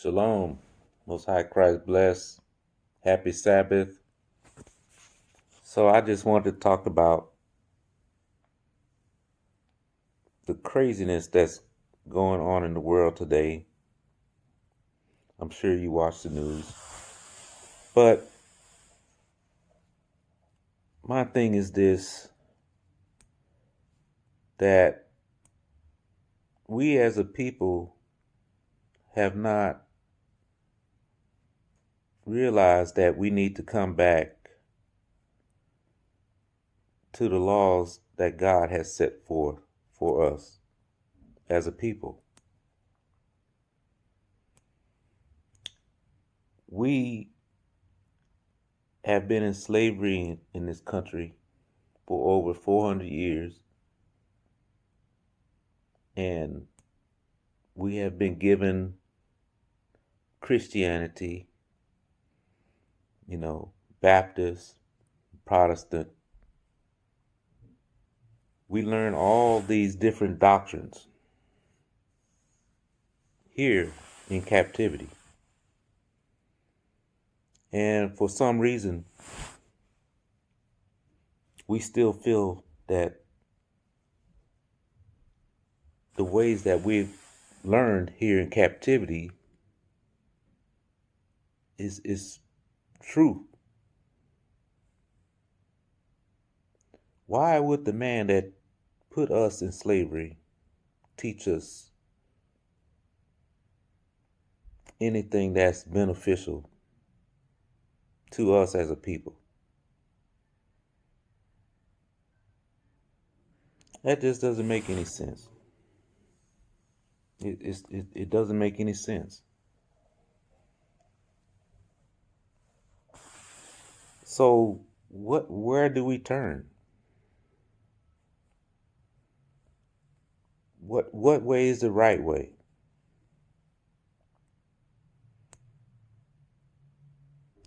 Shalom. Most High Christ bless. Happy Sabbath. So I just wanted to talk about the craziness that's going on in the world today. I'm sure you watch the news. But my thing is this, that we as a people have not realized that we need to come back to the laws that God has set forth for us as a people. We have been in slavery in this country for over 400 years, and we have been given Christianity, Baptist, Protestant. We learn all these different doctrines here in captivity. And for some reason, we still feel that the ways that we've learned here in captivity is true. Why would the man that put us in slavery teach us anything that's beneficial to us as a people? That just doesn't make any sense. It doesn't make any sense. So where do we turn? What way is the right way?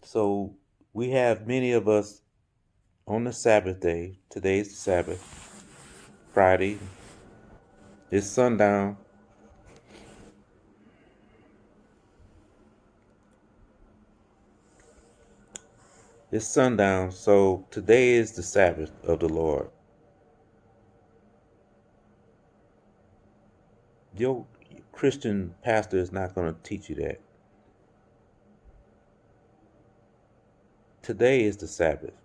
So we have many of us on the Sabbath day. Today's the Sabbath, Friday. It's sundown. It's sundown, so today is the Sabbath of the Lord. Your Christian pastor is not going to teach you that. Today is the Sabbath,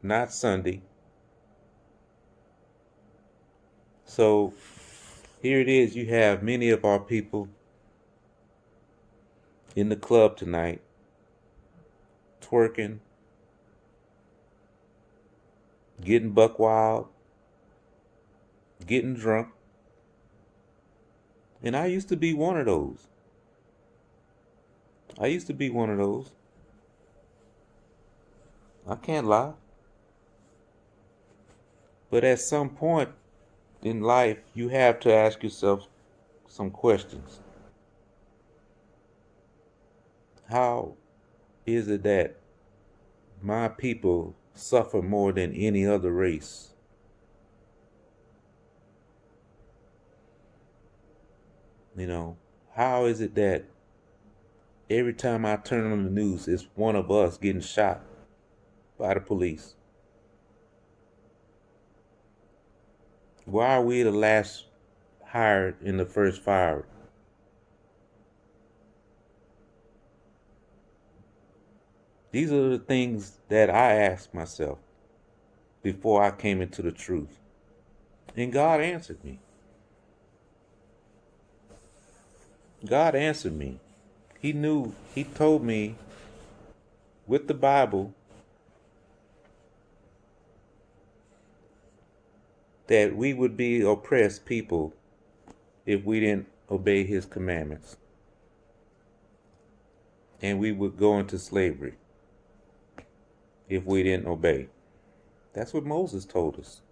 not Sunday. So here it is. You have many of our people in the club tonight, twerking, getting buck wild, getting drunk. And I used to be one of those. I can't lie. But at some point in life, you have to ask yourself some questions. How is it that my people suffer more than any other race? How is it that every time I turn on the news, it's one of us getting shot by the police? Why are we the last hired and the first fired? These are the things that I asked myself before I came into the truth. And God answered me. God answered me. He told me with the Bible that we would be oppressed people if we didn't obey his commandments. And we would go into slavery if we didn't obey. That's what Moses told us.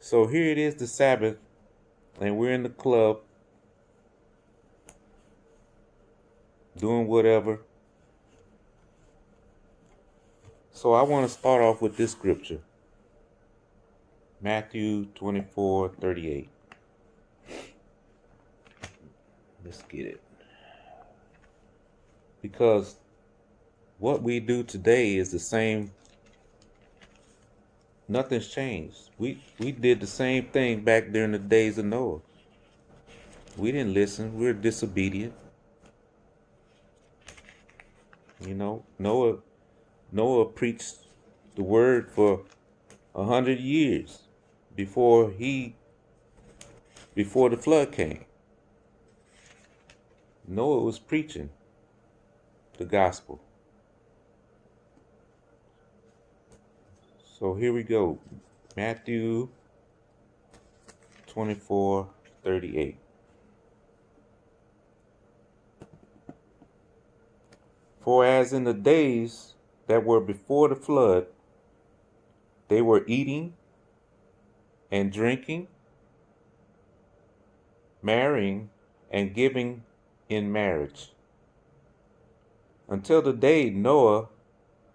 So here it is, the Sabbath, and we're in the club doing whatever. So I want to start off with this scripture. Matthew 24:38. Let's get it. because what we do today is the same. Nothing's changed. We did the same thing back during the days of Noah. We didn't listen. We were disobedient. Noah preached the word for 100 years before before the flood came. Noah was preaching the gospel. So here we go. Matthew 24:38. For as in the days that were before the flood, they were eating and drinking, marrying and giving in marriage, until the day Noah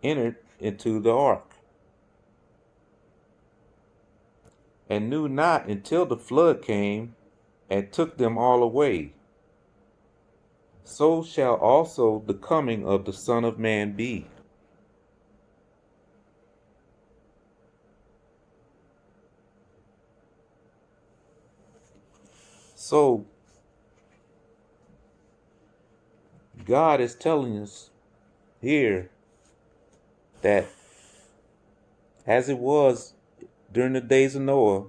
entered into the ark, and knew not until the flood came and took them all away. So shall also the coming of the Son of Man be. So God is telling us here that as it was during the days of Noah,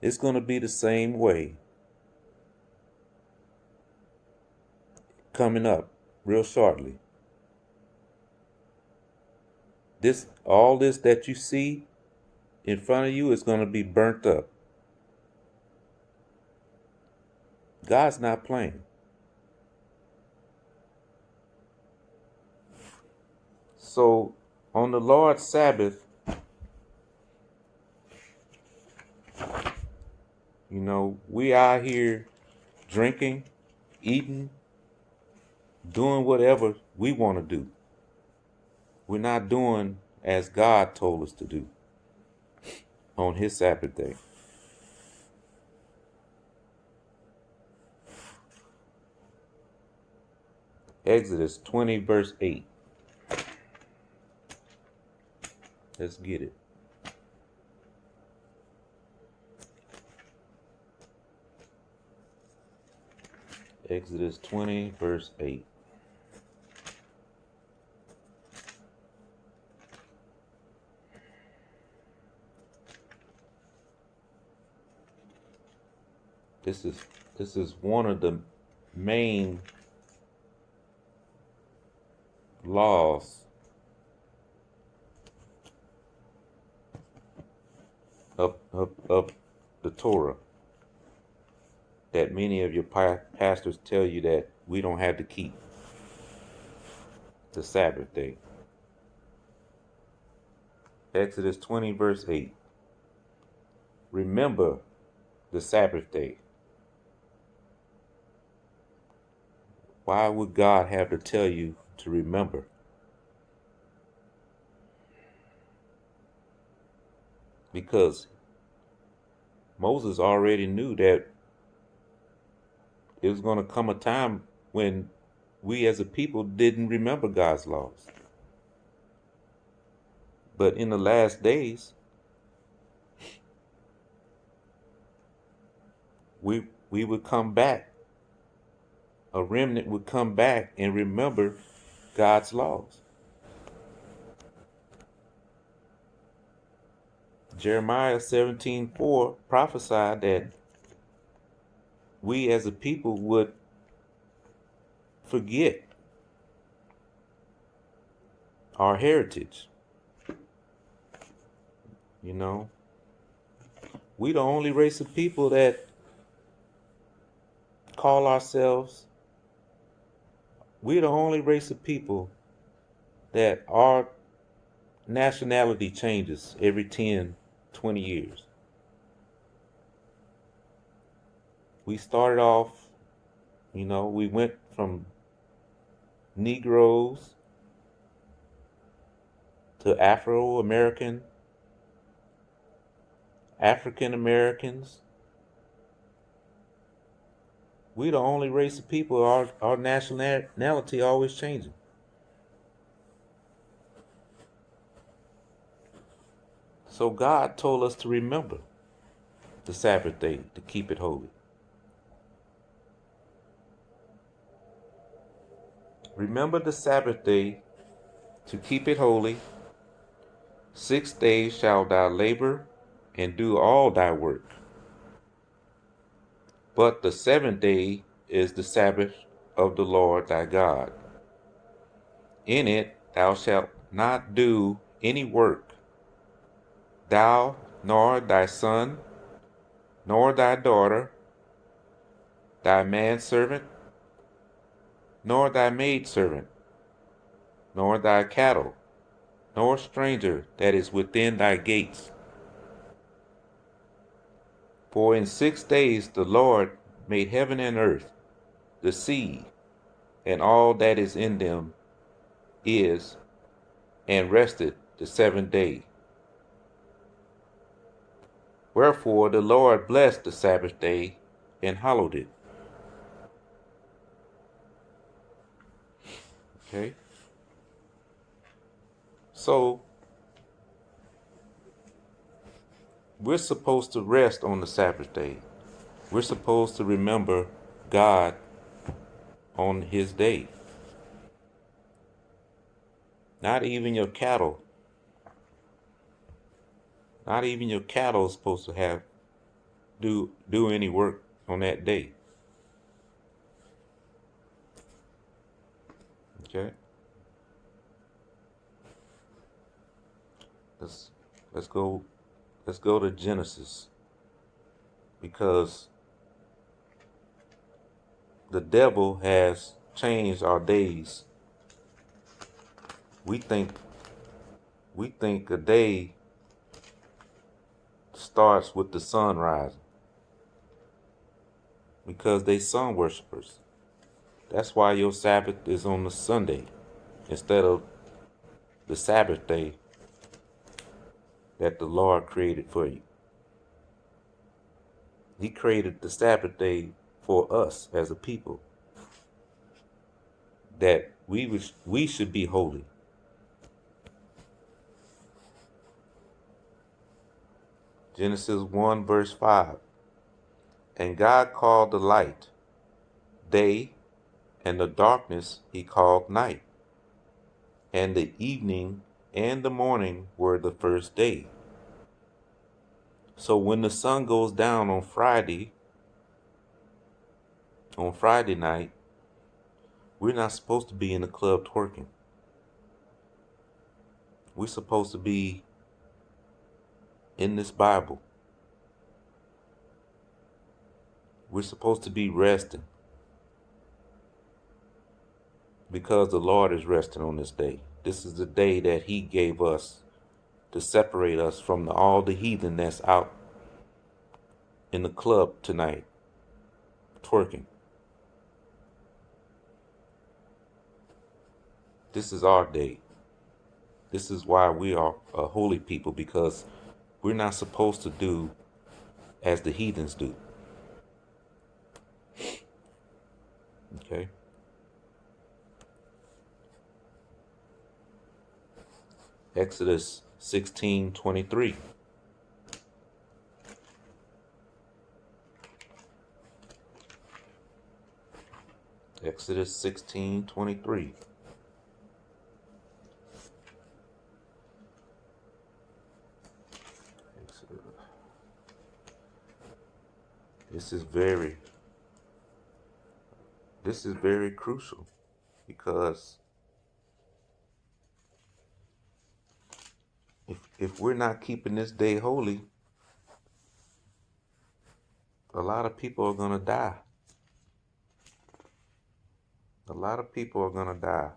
it's going to be the same way coming up real shortly. All this that you see in front of you is going to be burnt up. God's not playing. So on the Lord's Sabbath, we out here drinking, eating, doing whatever we want to do. We're not doing as God told us to do on his Sabbath day. Exodus 20 verse 8. Let's get it. Exodus 20 verse 8. This is one of the main laws of the Torah that many of your pastors tell you that we don't have to keep the Sabbath day. Exodus 20 verse 8. Remember the Sabbath day. Why would God have to tell you to remember? Because Moses already knew that it was going to come a time when we as a people didn't remember God's laws. But in the last days, we would come back. A remnant would come back and remember God's laws. Jeremiah 17:4 prophesied that we as a people would forget our heritage. We the only race of people that call ourselves, we're the only race of people that our nationality changes every 10, 20 years. We started off, we went from Negroes to Afro-American, African Americans. We the only race of people, our nationality always changing. So God told us to remember the Sabbath day, to keep it holy. Remember the Sabbath day to keep it holy. 6 days shalt thou labor and do all thy work. But the seventh day is the Sabbath of the Lord thy God. In it thou shalt not do any work, thou, nor thy son, nor thy daughter, thy manservant, nor thy maidservant, nor thy cattle, nor stranger that is within thy gates. For in 6 days the Lord made heaven and earth, the sea, and all that is in them is, and rested the seventh day. Wherefore the Lord blessed the Sabbath day and hallowed it. Okay? So we're supposed to rest on the Sabbath day. We're supposed to remember God on his day. Not even your cattle. Not even your cattle is supposed to have do any work on that day. Okay? Let's go to Genesis, because the devil has changed our days. We think a day starts with the sun rising, because they sun worshipers. That's why your Sabbath is on the Sunday instead of the Sabbath day that the Lord created for you. He created the Sabbath day for us as a people, that we should be holy. Genesis 1 verse 5. And God called the light day, and the darkness he called night. And the evening and the morning were the first day. So when the sun goes down on Friday night, we're not supposed to be in the club twerking. We're supposed to be in this Bible. We're supposed to be resting, because the Lord is resting on this day. This is the day that he gave us to separate us from all the heathen that's out in the club tonight, twerking. This is our day. This is why we are a holy people, because we're not supposed to do as the heathens do. Okay? Exodus 16:23. Exodus 16:23. This is very crucial, because if we're not keeping this day holy, a lot of people are going to die. A lot of people are going to die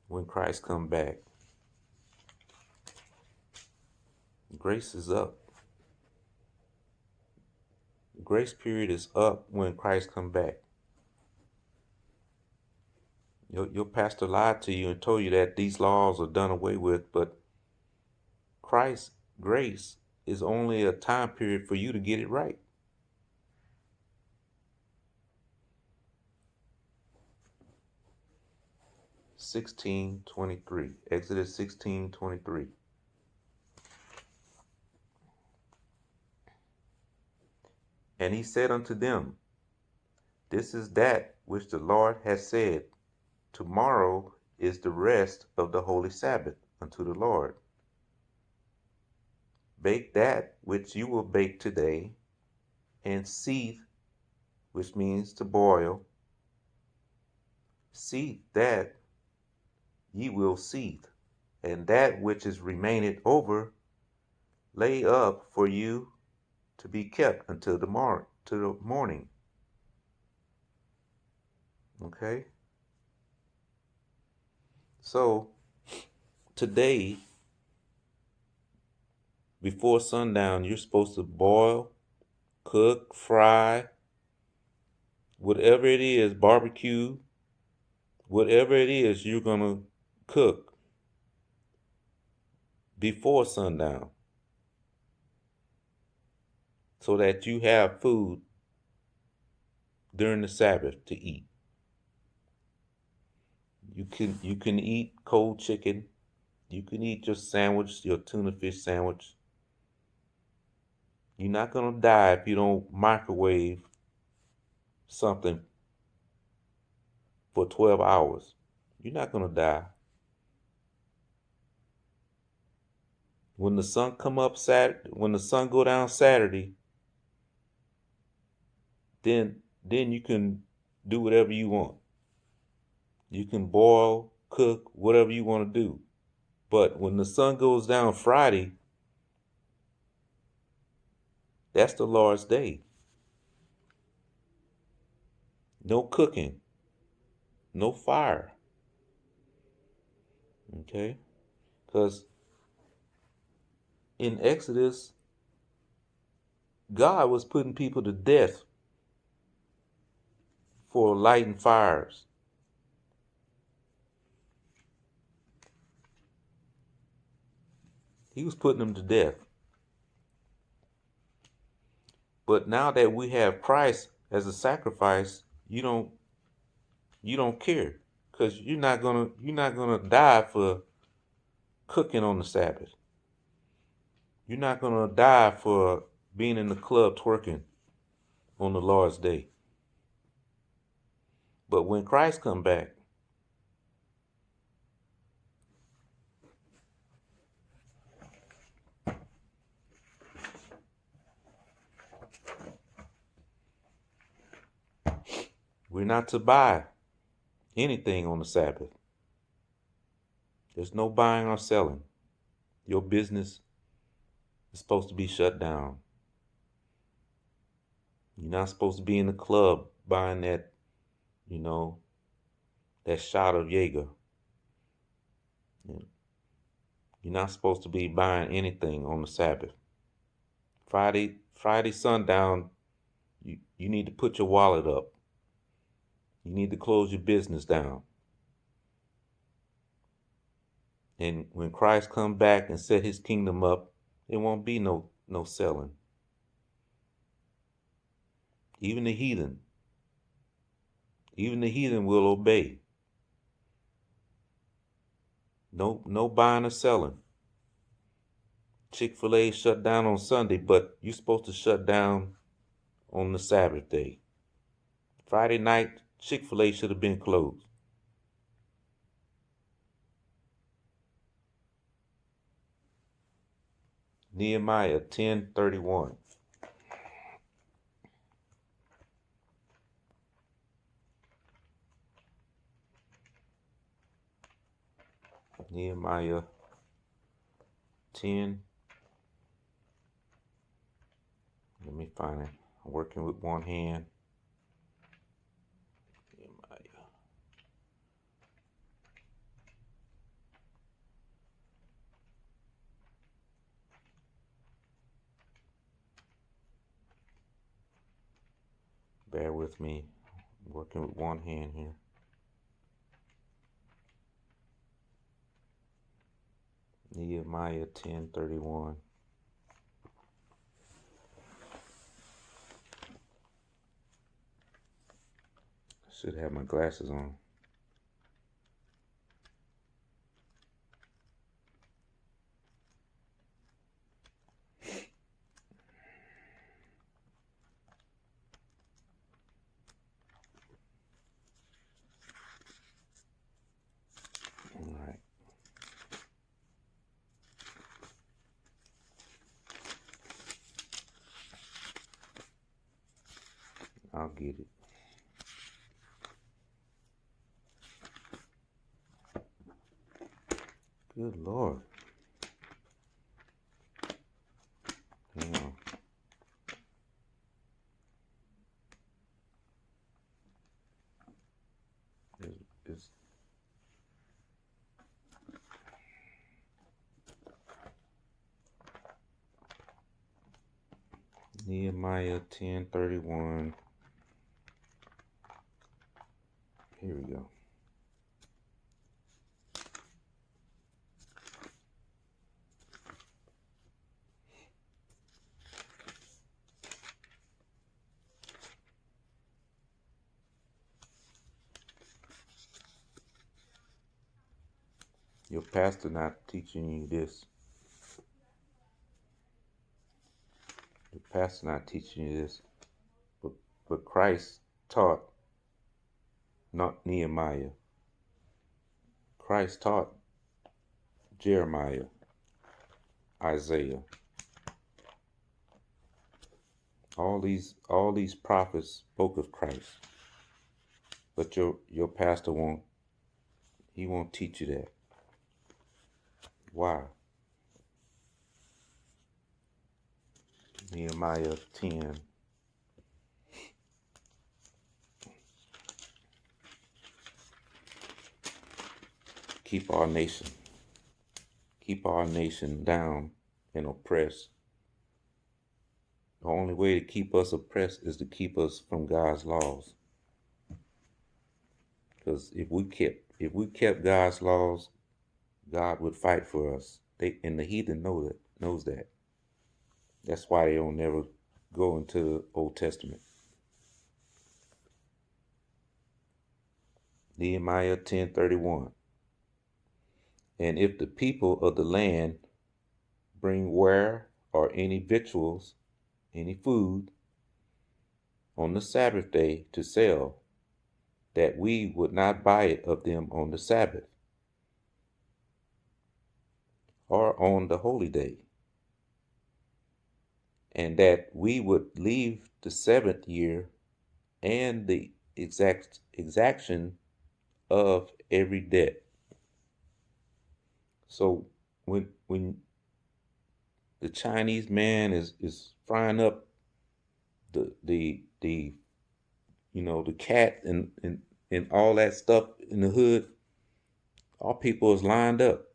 when Christ comes back. Grace is up. Grace period is up when Christ comes back. Your pastor lied to you and told you that these laws are done away with, but Christ's grace is only a time period for you to get it right. 16:23. Exodus 16:23. And he said unto them, This is that which the Lord hath said, Tomorrow is the rest of the holy Sabbath unto the Lord. Bake that which you will bake today, and seethe, which means to boil, seethe that ye will seethe, and that which is remaineth over, lay up for you to be kept until the morning. Okay? So today, before sundown, you're supposed to boil, cook, fry, whatever it is, barbecue, whatever it is you're going to cook before sundown so that you have food during the Sabbath to eat. You can eat cold chicken. You can eat your sandwich, your tuna fish sandwich. You're not going to die if you don't microwave something for 12 hours. You're not going to die. When the sun come up when the sun go down Saturday, then you can do whatever you want. You can boil, cook, whatever you want to do. But when the sun goes down Friday, that's the Lord's day. No cooking, no fire. Okay? Because in Exodus, God was putting people to death for lighting fires. He was putting them to death. But now that we have Christ as a sacrifice, you don't care, because you're not gonna die for cooking on the Sabbath. You're not gonna die for being in the club twerking on the Lord's day. But when Christ come back, we're not to buy anything on the Sabbath. There's no buying or selling. Your business is supposed to be shut down. You're not supposed to be in the club buying that, that shot of Jaeger. You're not supposed to be buying anything on the Sabbath. Friday sundown, you need to put your wallet up. You need to close your business down. And when Christ come back and set his kingdom up, there won't be no selling. Even the heathen will obey. No buying or selling. Chick-fil-A shut down on Sunday, but you're supposed to shut down on the Sabbath day. Friday night, Chick-fil-A should have been closed. Nehemiah 10:31. Nehemiah 10. Let me find it. I'm working with one hand. Nehemiah. Bear with me. I'm working with one hand here. Nehemiah 10:31. Should have my glasses on. I'll get it. Good Lord. Hang on. It's Nehemiah 10:31. Here we go. Your pastor not teaching you this. Your pastor not teaching you this. But Christ taught, not Nehemiah. Christ taught Jeremiah, Isaiah. All these prophets spoke of Christ. But your pastor won't teach you that. Why? Nehemiah 10. Keep our nation down and oppressed. The only way to keep us oppressed is to keep us from God's laws. Because if we kept God's laws, God would fight for us. And the heathen knows that. That's why they don't never go into the Old Testament. Nehemiah 10:31. And if the people of the land bring ware or any victuals, any food, on the Sabbath day to sell, that we would not buy it of them on the Sabbath, or on the holy day, and that we would leave the seventh year and the exaction of every debt. So when the Chinese man is frying up the the cat and all that stuff in the hood, all people is lined up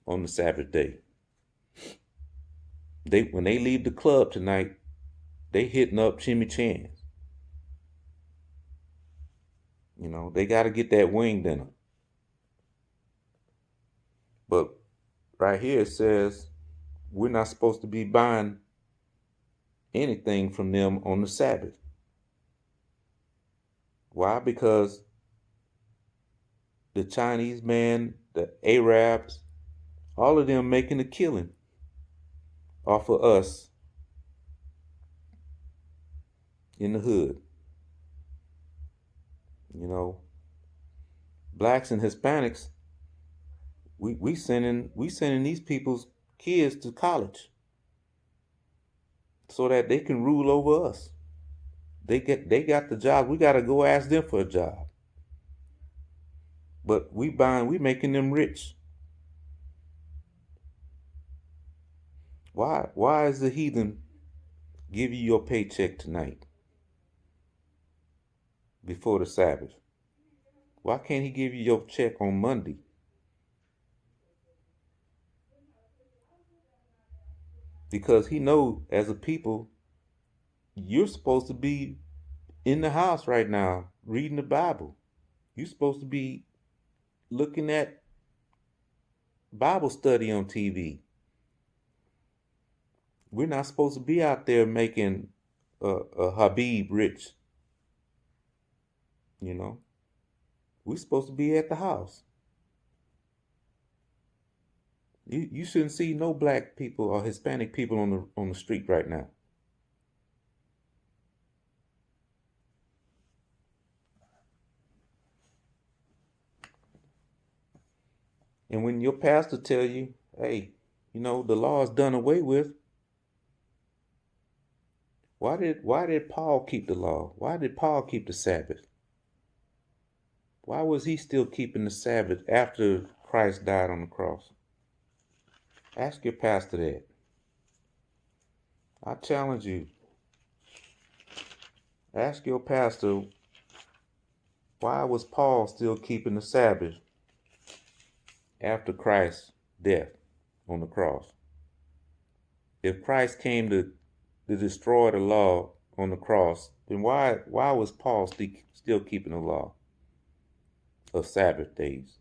on the Sabbath day. When they leave the club tonight, they hitting up chimichangas. They got to get that wing dinner. But right here it says we're not supposed to be buying anything from them on the Sabbath. Why? Because the Chinese man, the Arabs, all of them making a killing off of us in the hood. Blacks and Hispanics, we sending these people's kids to college so that they can rule over us. They got the job. We got to go ask them for a job. But we making them rich. Why is the heathen give you your paycheck tonight before the Sabbath? Why can't he give you your check on Monday? Because he knows as a people, you're supposed to be in the house right now reading the Bible. You're supposed to be looking at Bible study on TV. We're not supposed to be out there making a Habib rich. We're supposed to be at the house. You shouldn't see no black people or Hispanic people on the street right now. And when your pastor tell you, hey, the law is done away with, Why did Paul keep the law? Why did Paul keep the Sabbath? Why was he still keeping the Sabbath after Christ died on the cross? Ask your pastor that. I challenge you. Ask your pastor, why was Paul still keeping the Sabbath after Christ's death on the cross? If Christ came to destroy the law on the cross, then why was Paul still keeping the law of Sabbath days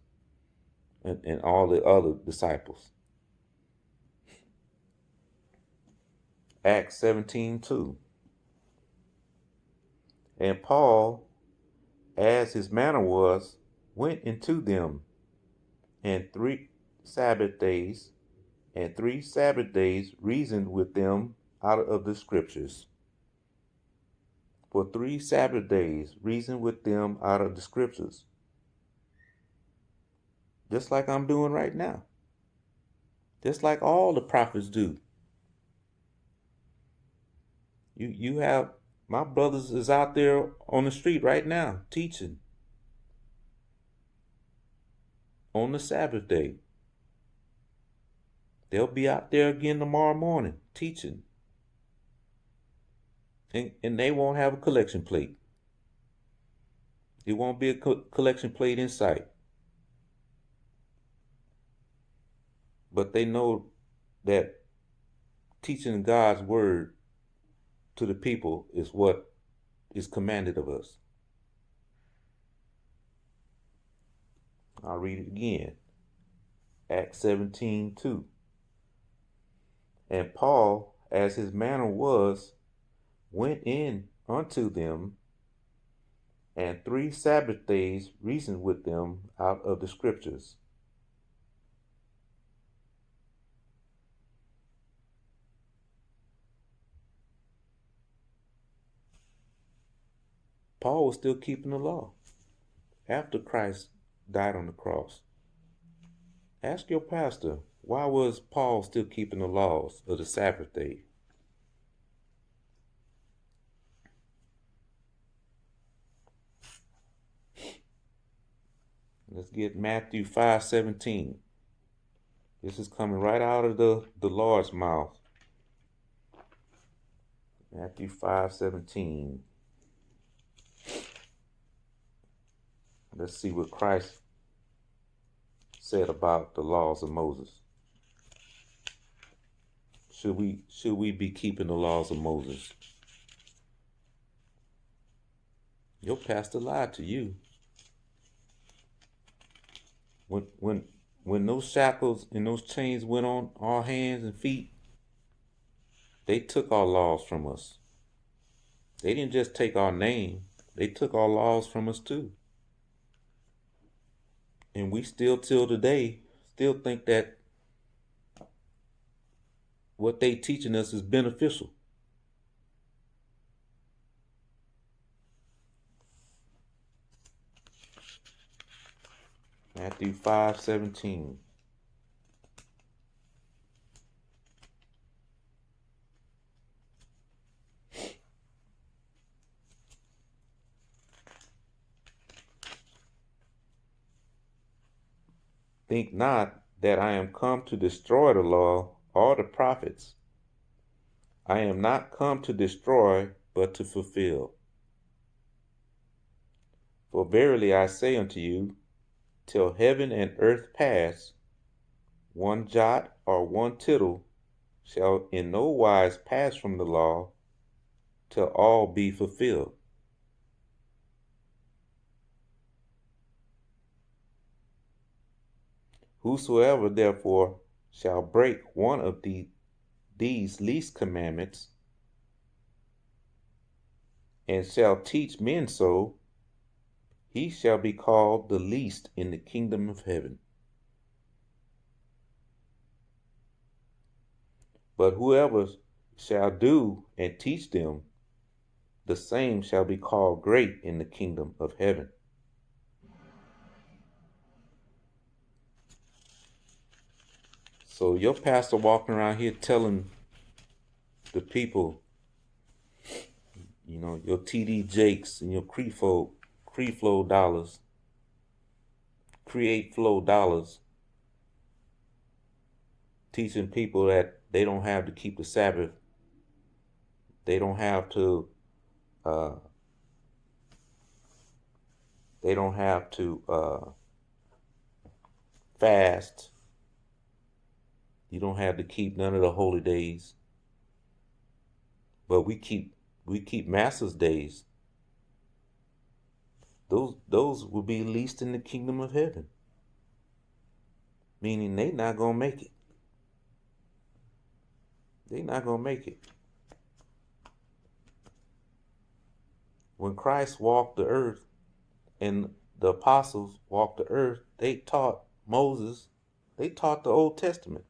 and all the other disciples? Acts 17:2. And Paul, as his manner was, went into them, and 3 Sabbath days reasoned with them out of the scriptures. For 3 Sabbath days reasoned with them out of the scriptures. Just like I'm doing right now. Just like all the prophets do. You have my brothers is out there on the street right now teaching on the Sabbath day. They'll be out there again tomorrow morning teaching. And they won't have a collection plate. There won't be a collection plate in sight. But they know that teaching God's word to the people is what is commanded of us. I'll read it again. Acts 17:2. And Paul, as his manner was, went in unto them, and 3 Sabbath days reasoned with them out of the scriptures. Paul was still keeping the law after Christ died on the cross. Ask your pastor, why was Paul still keeping the laws of the Sabbath day? Let's get Matthew 5:17. This is coming right out of the Lord's mouth. Matthew 5:17. Let's see what Christ said about the laws of Moses. Should we be keeping the laws of Moses? Your pastor lied to you. When those shackles and those chains went on our hands and feet, they took our laws from us. They didn't just take our name, they took our laws from us too. And we still till today still think that what they teaching us is beneficial. Matthew 5:17. Think not that I am come to destroy the law or the prophets. I am not come to destroy, but to fulfill. For verily I say unto you, till heaven and earth pass, one jot or one tittle shall in no wise pass from the law, till all be fulfilled. Whosoever therefore shall break one of these least commandments, and shall teach men so, he shall be called the least in the kingdom of heaven. But whoever shall do and teach them, the same shall be called great in the kingdom of heaven. So your pastor walking around here telling the people your TD Jakes and your Creflo dollars, Create Flow dollars, teaching people that they don't have to keep the Sabbath. They don't have to. Uh, they don't have to fast. You don't have to keep none of the holy days. But we keep Master's days. Those will be least in the kingdom of heaven. Meaning they not gonna make it. They not gonna make it. When Christ walked the earth and the apostles walked the earth, they taught Moses, they taught the Old Testament.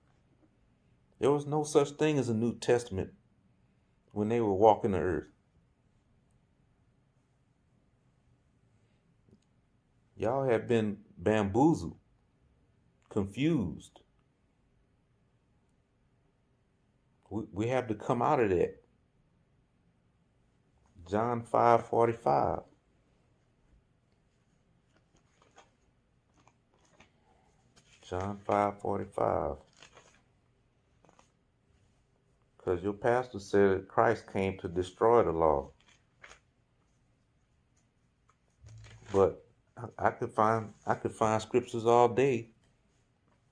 There was no such thing as a New Testament when they were walking the earth. Y'all have been bamboozled, confused. We have to come out of that. John 5:45. John 5:45. Because your pastor said Christ came to destroy the law. But I could find scriptures all day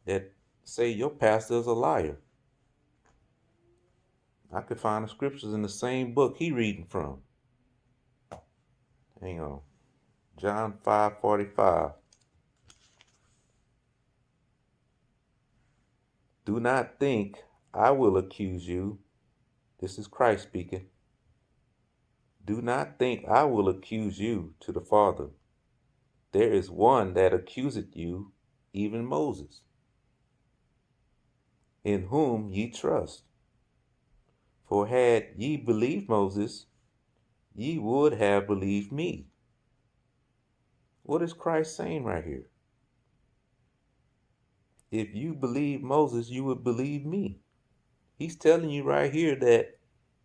that say your pastor is a liar. I could find the scriptures in the same book he reading from. Hang on. John 5:45. Do not think I will accuse you. This is Christ speaking. Do not think I will accuse you to the Father. There is one that accuseth you, even Moses, in whom ye trust. For had ye believed Moses, ye would have believed me. What is Christ saying right here? If you believe Moses, you would believe me. He's telling you right here that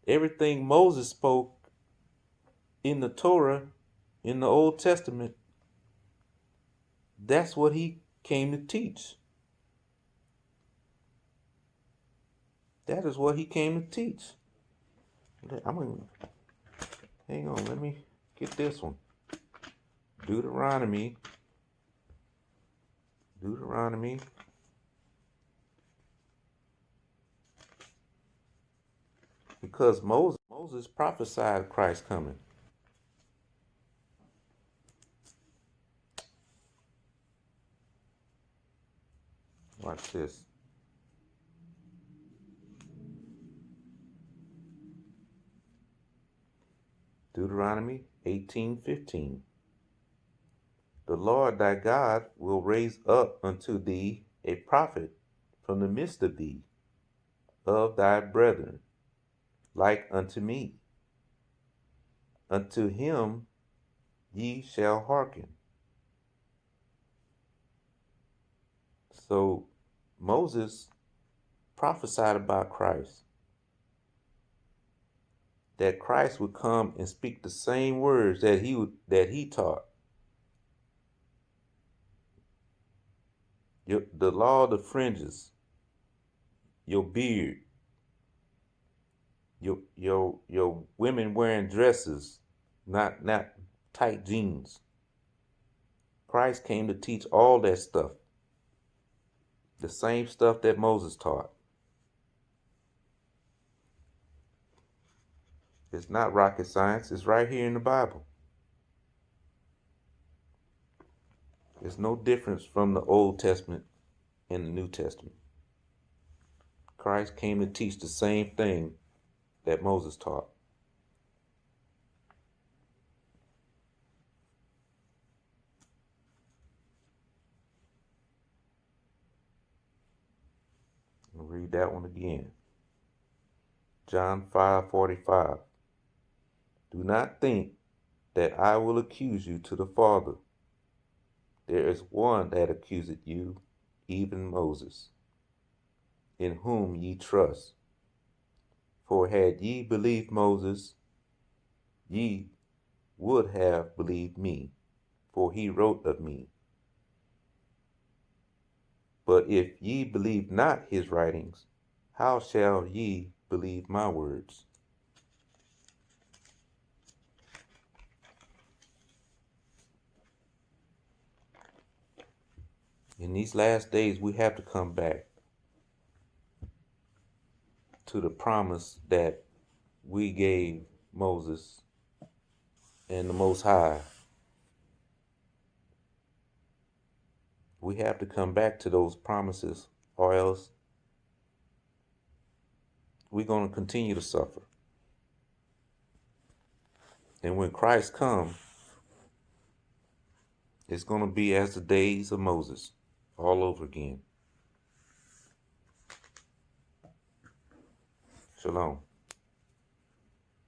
everything Moses spoke in the Torah, in the Old Testament, that's what he came to teach. That is what he came to teach. Hang on, let me get this one. Deuteronomy. Because Moses prophesied Christ coming. Watch this. Deuteronomy 18:15. The Lord thy God will raise up unto thee a prophet from the midst of thee, of thy brethren, like unto me. Unto him ye shall hearken. So Moses prophesied about Christ, that Christ would come and speak the same words that he taught. The law of the fringes, your beard, your women wearing dresses, not tight jeans. Christ came to teach all that stuff. The same stuff that Moses taught. It's not rocket science. It's right here in the Bible. There's no difference from the Old Testament and the New Testament. Christ came to teach the same thing that Moses taught. I'll read that one again. John 5:45. Do not think that I will accuse you to the Father. There is one that accuseth you, even Moses, in whom ye trust. For had ye believed Moses, ye would have believed me, for he wrote of me. But if ye believe not his writings, how shall ye believe my words? In these last days, we have to come back to the promise that we gave Moses and the Most High. We have to come back to those promises, or else we're going to continue to suffer. And when Christ comes, it's going to be as the days of Moses all over again. Shalom.